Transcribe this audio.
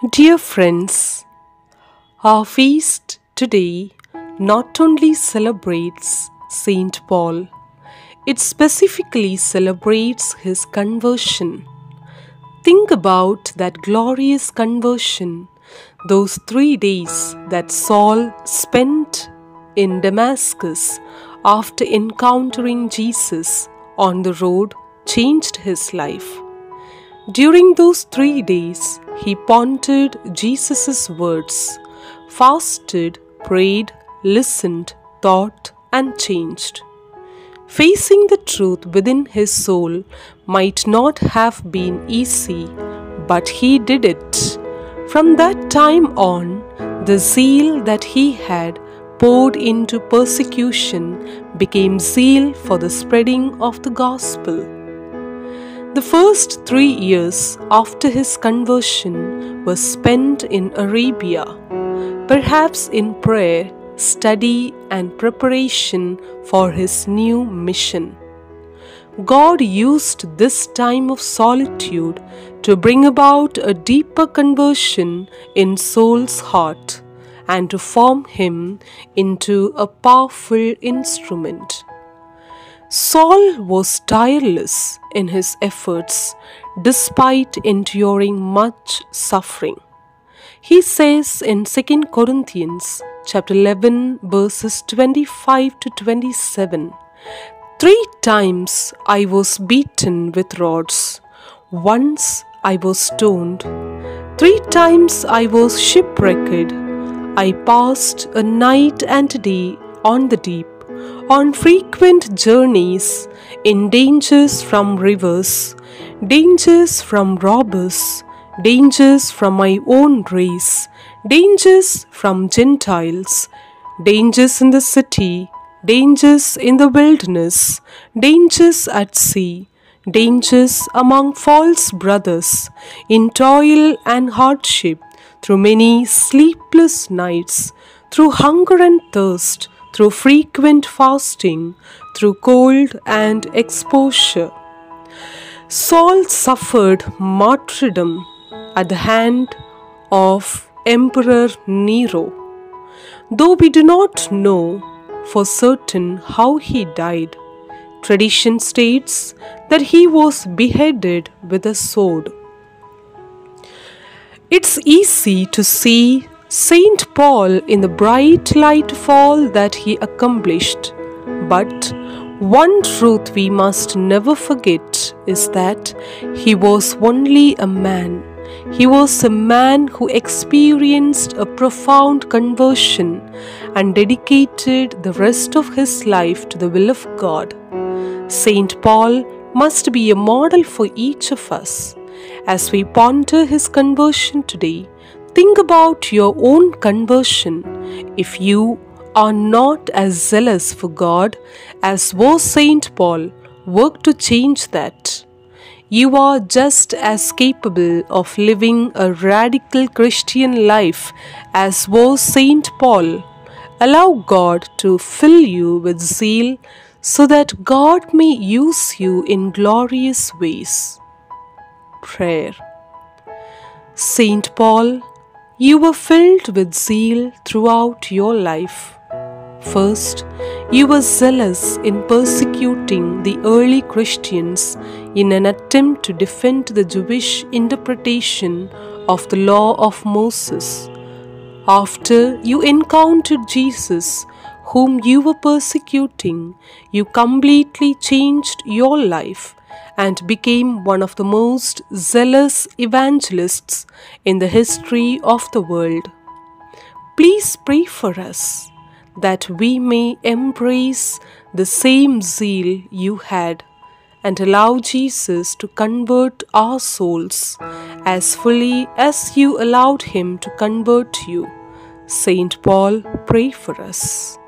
Dear friends, our feast today not only celebrates Saint Paul, it specifically celebrates his conversion. Think about that glorious conversion, those 3 days that Saul spent in Damascus after encountering Jesus on the road changed his life. During those 3 days, he pondered Jesus' words, fasted, prayed, listened, thought, and changed. Facing the truth within his soul might not have been easy, but he did it. From that time on, the zeal that he had poured into persecution became zeal for the spreading of the gospel. The first 3 years after his conversion were spent in Arabia, perhaps in prayer, study, and preparation for his new mission. God used this time of solitude to bring about a deeper conversion in Saul's heart and to form him into a powerful instrument. Saul was tireless in his efforts despite enduring much suffering. He says in 2 Corinthians chapter 11 verses 25 to 27, "3 times I was beaten with rods, once I was stoned, 3 times I was shipwrecked. I passed a night and a day on the deep, on frequent journeys, in dangers from rivers, dangers from robbers, dangers from my own race, dangers from Gentiles, dangers in the city, dangers in the wilderness, dangers at sea, dangers among false brothers, in toil and hardship, through many sleepless nights, through hunger and thirst, through frequent fasting, through cold and exposure." Saul suffered martyrdom at the hand of Emperor Nero. Though we do not know for certain how he died, tradition states that he was beheaded with a sword. It's easy to see Saint Paul in the bright light of all that he accomplished, but one truth we must never forget is that he was only a man. He was a man who experienced a profound conversion and dedicated the rest of his life to the will of God. Saint Paul must be a model for each of us. As we ponder his conversion today, think about your own conversion. If you are not as zealous for God as was Saint Paul, work to change that. You are just as capable of living a radical Christian life as was Saint Paul. Allow God to fill you with zeal so that God may use you in glorious ways. Prayer. Saint Paul, you were filled with zeal throughout your life. First, you were zealous in persecuting the early Christians in an attempt to defend the Jewish interpretation of the law of Moses. After you encountered Jesus, whom you were persecuting, you completely changed your life and became one of the most zealous evangelists in the history of the world. Please pray for us that we may embrace the same zeal you had and allow Jesus to convert our souls as fully as you allowed him to convert you. Saint Paul, pray for us.